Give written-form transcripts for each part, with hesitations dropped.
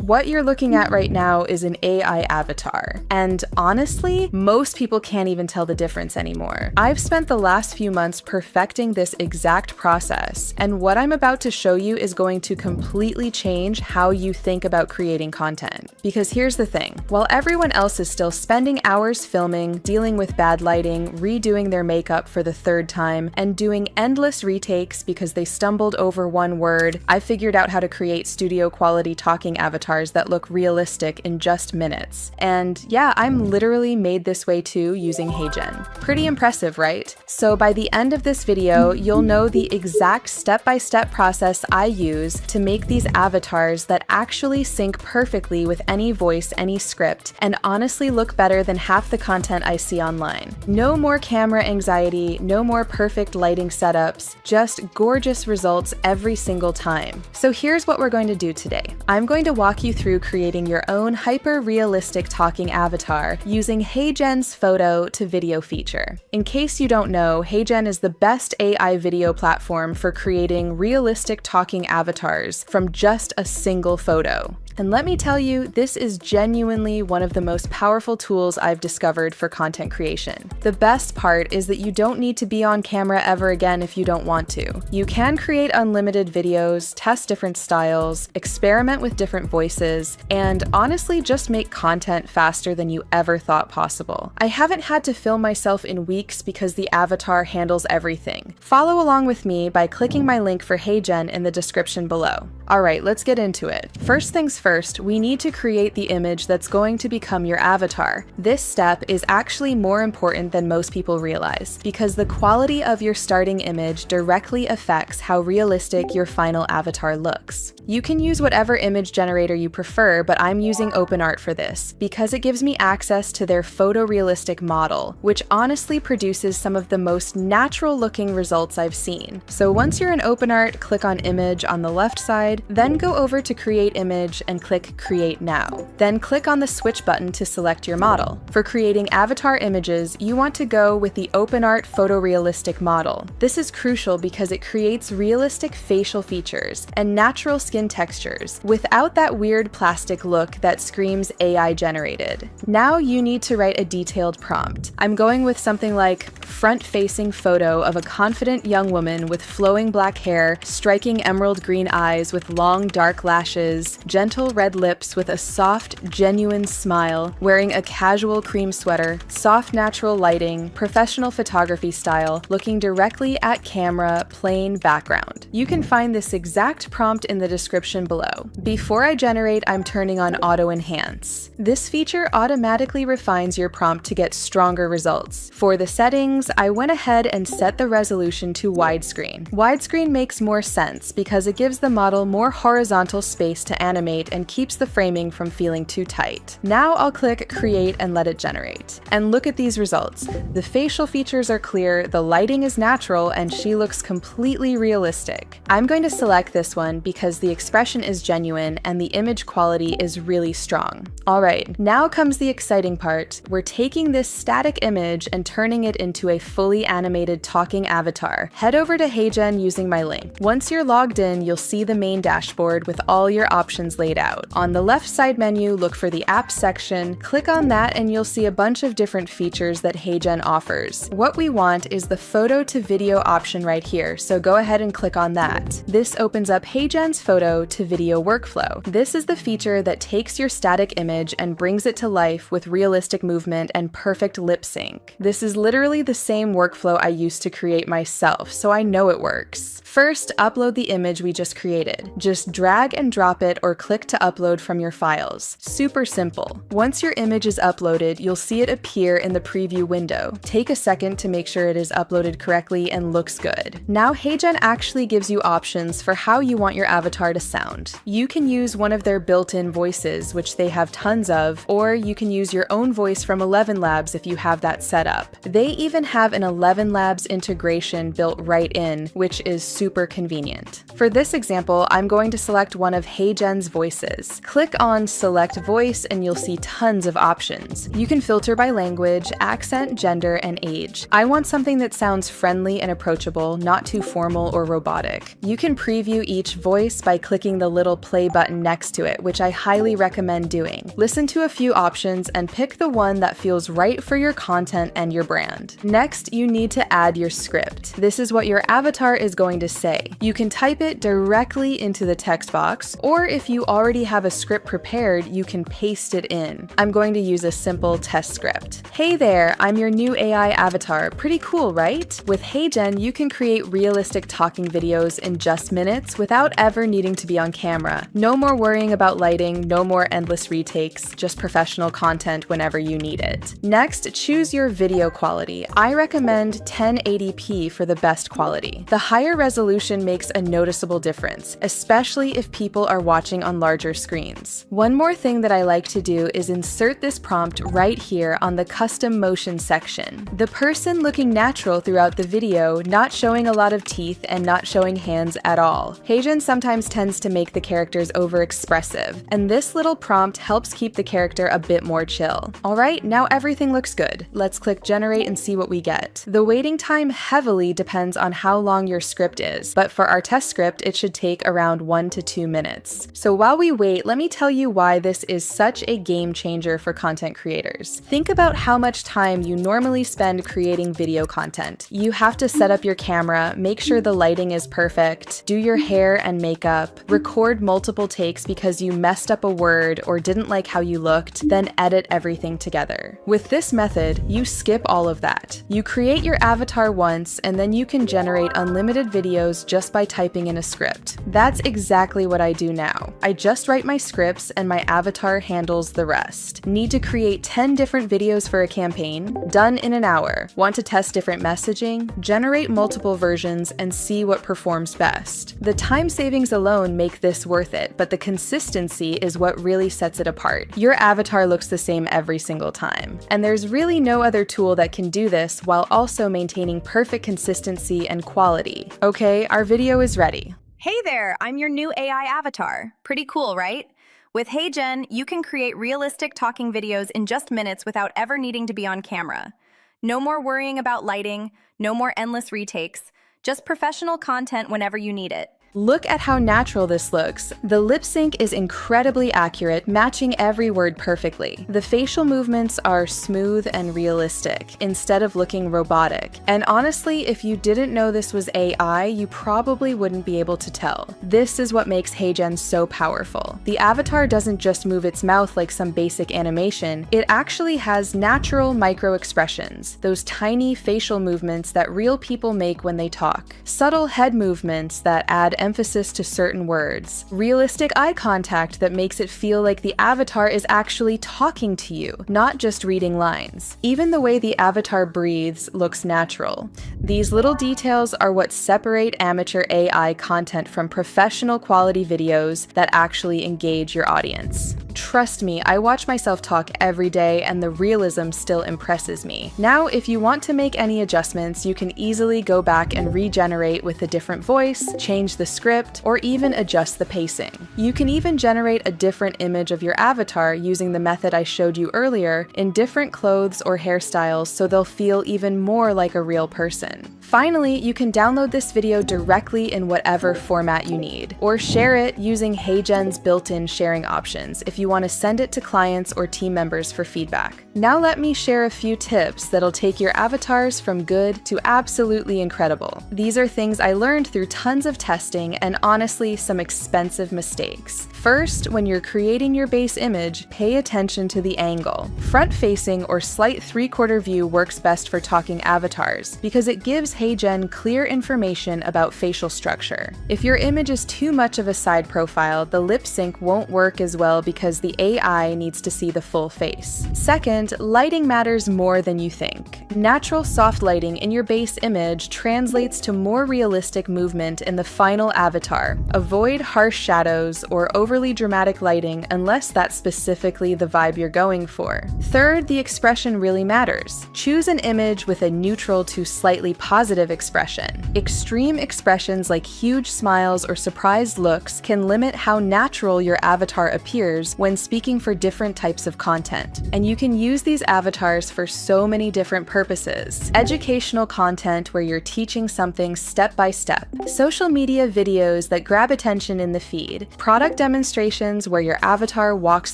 What you're looking at right now is an AI avatar, and honestly, most people can't even tell the difference anymore. I've spent the last few months perfecting this exact process, and what I'm about to show you is going to completely change how you think about creating content. Because here's the thing, while everyone else is still spending hours filming, dealing with bad lighting, redoing their makeup for the third time, and doing endless retakes because they stumbled over one word, I figured out how to create studio quality talking avatars that look realistic in just minutes. And yeah, I'm literally made this way too using HeyGen. Pretty impressive, right? So by the end of this video, you'll know the exact step-by-step process I use to make these avatars that actually sync perfectly with any voice, any script, and honestly look better than half the content I see online. No more camera anxiety, no more perfect lighting setups, just gorgeous results every single time. So here's what we're going to do today. I'm going to walk you through creating your own hyper-realistic talking avatar using HeyGen's photo to video feature. In case you don't know, HeyGen is the best AI video platform for creating realistic talking avatars from just a single photo. And let me tell you, this is genuinely one of the most powerful tools I've discovered for content creation. The best part is that you don't need to be on camera ever again if you don't want to. You can create unlimited videos, test different styles, experiment with different voices, and honestly just make content faster than you ever thought possible. I haven't had to film myself in weeks because the avatar handles everything. Follow along with me by clicking my link for HeyGen in the description below. Alright, let's get into it. First things first, we need to create the image that's going to become your avatar. This step is actually more important than most people realize, because the quality of your starting image directly affects how realistic your final avatar looks. You can use whatever image generator you prefer, but I'm using OpenArt for this, because it gives me access to their photorealistic model, which honestly produces some of the most natural looking results I've seen. So once you're in OpenArt, click on Image on the left side, then go over to Create Image and click Create Now. Then click on the switch button to select your model. For creating avatar images, you want to go with the OpenArt photorealistic model. This is crucial because it creates realistic facial features and natural skin textures without that weird plastic look that screams AI generated. Now you need to write a detailed prompt. I'm going with something like front-facing photo of a confident young woman with flowing black hair, striking emerald green eyes with long dark lashes, gentle red lips with a soft, genuine smile, wearing a casual cream sweater, soft natural lighting, professional photography style, looking directly at camera, plain background. You can find this exact prompt in the description below. Before I generate, I'm turning on Auto Enhance. This feature automatically refines your prompt to get stronger results. For the settings, I went ahead and set the resolution to widescreen. Widescreen makes more sense because it gives the model more horizontal space to animate and keeps the framing from feeling too tight. Now I'll click Create and let it generate. And look at these results. The facial features are clear, the lighting is natural, and she looks completely realistic. I'm going to select this one because the expression is genuine and the image quality is really strong. Alright, now comes the exciting part. We're taking this static image and turning it into a fully animated talking avatar. Head over to HeyGen using my link. Once you're logged in, you'll see the main dashboard with all your options laid out. On the left side menu, look for the Apps section, click on that and you'll see a bunch of different features that HeyGen offers. What we want is the photo to video option right here, so go ahead and click on that. This opens up HeyGen's photo to video workflow. This is the feature that takes your static image and brings it to life with realistic movement and perfect lip sync. This is literally the same workflow I used to create myself, so I know it works. First, upload the image we just created. Just drag and drop it or click to upload from your files. Super simple. Once your image is uploaded, you'll see it appear in the preview window. Take a second to make sure it is uploaded correctly and looks good. Now HeyGen actually gives you options for how you want your avatar to sound. You can use one of their built-in voices, which they have tons of, or you can use your own voice from 11 Labs if you have that set up. They even have an 11 Labs integration built right in, which is super convenient. For this example, I'm I'm going to select one of HeyGen's voices. Click on Select Voice and you'll see tons of options. You can filter by language, accent, gender, and age. I want something that sounds friendly and approachable, not too formal or robotic. You can preview each voice by clicking the little play button next to it, which I highly recommend doing. Listen to a few options and pick the one that feels right for your content and your brand. Next, you need to add your script. This is what your avatar is going to say. You can type it directly into the text box, or if you already have a script prepared, you can paste it in. I'm going to use a simple test script. Hey there, I'm your new AI avatar. Pretty cool, right? With HeyGen, you can create realistic talking videos in just minutes without ever needing to be on camera. No more worrying about lighting, no more endless retakes, just professional content whenever you need it. Next, choose your video quality. I recommend 1080p for the best quality. The higher resolution makes a noticeable difference, especially if people are watching on larger screens. One more thing that I like to do is insert this prompt right here on the custom motion section. The person looking natural throughout the video, not showing a lot of teeth and not showing hands at all. HeyGen sometimes tends to make the characters overexpressive, and this little prompt helps keep the character a bit more chill. Alright, now everything looks good. Let's click generate and see what we get. The waiting time heavily depends on how long your script is, but for our test script, it should take around 1 to 2 minutes. So while we wait, let me tell you why this is such a game changer for content creators. Think about how much time you normally spend creating video content. You have to set up your camera, make sure the lighting is perfect, do your hair and makeup, record multiple takes because you messed up a word or didn't like how you looked, then edit everything together. With this method, you skip all of that. You create your avatar once and then you can generate unlimited videos just by typing in a script. That's exactly what I do now. I just write my scripts and my avatar handles the rest. Need to create 10 different videos for a campaign? Done in an hour. Want to test different messaging? Generate multiple versions and see what performs best. The time savings alone make this worth it, but the consistency is what really sets it apart. Your avatar looks the same every single time. And there's really no other tool that can do this while also maintaining perfect consistency and quality. Okay, our video is ready. Hey there, I'm your new AI avatar. Pretty cool, right? With HeyGen, you can create realistic talking videos in just minutes without ever needing to be on camera. No more worrying about lighting, no more endless retakes, just professional content whenever you need it. Look at how natural this looks. The lip sync is incredibly accurate, matching every word perfectly. The facial movements are smooth and realistic, instead of looking robotic. And honestly, if you didn't know this was AI, you probably wouldn't be able to tell. This is what makes HeyGen so powerful. The avatar doesn't just move its mouth like some basic animation, it actually has natural micro expressions, those tiny facial movements that real people make when they talk. Subtle head movements that add emphasis to certain words. Realistic eye contact that makes it feel like the avatar is actually talking to you, not just reading lines. Even the way the avatar breathes looks natural. These little details are what separate amateur AI content from professional quality videos that actually engage your audience. Trust me, I watch myself talk every day and the realism still impresses me. Now, if you want to make any adjustments, you can easily go back and regenerate with a different voice, change the script, or even adjust the pacing. You can even generate a different image of your avatar using the method I showed you earlier in different clothes or hairstyles so they'll feel even more like a real person. Finally, you can download this video directly in whatever format you need, or share it using HeyGen's built-in sharing options if you want to send it to clients or team members for feedback. Now let me share a few tips that'll take your avatars from good to absolutely incredible. These are things I learned through tons of testing and honestly some expensive mistakes. First, when you're creating your base image, pay attention to the angle. Front-facing or slight three-quarter view works best for talking avatars because it gives HeyGen clear information about facial structure. If your image is too much of a side profile, the lip sync won't work as well because because the AI needs to see the full face. Second, lighting matters more than you think. Natural soft lighting in your base image translates to more realistic movement in the final avatar. Avoid harsh shadows or overly dramatic lighting unless that's specifically the vibe you're going for. Third, the expression really matters. Choose an image with a neutral to slightly positive expression. Extreme expressions like huge smiles or surprised looks can limit how natural your avatar appears when speaking for different types of content. And you can use these avatars for so many different purposes. Educational content where you're teaching something step by step. Social media videos that grab attention in the feed. Product demonstrations where your avatar walks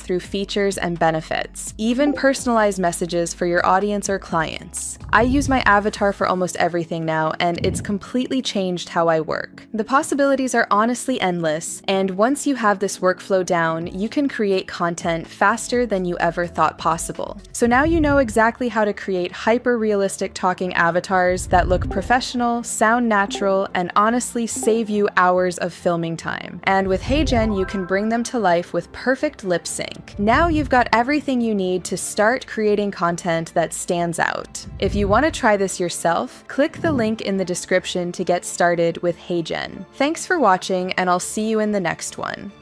through features and benefits. Even personalized messages for your audience or clients. I use my avatar for almost everything now, and it's completely changed how I work. The possibilities are honestly endless, and once you have this workflow down, you can create content faster than you ever thought possible. So now you know exactly how to create hyper-realistic talking avatars that look professional, sound natural, and honestly save you hours of filming time. And with HeyGen, you can bring them to life with perfect lip sync. Now you've got everything you need to start creating content that stands out. If you want to try this yourself, click the link in the description to get started with HeyGen. Thanks for watching, and I'll see you in the next one.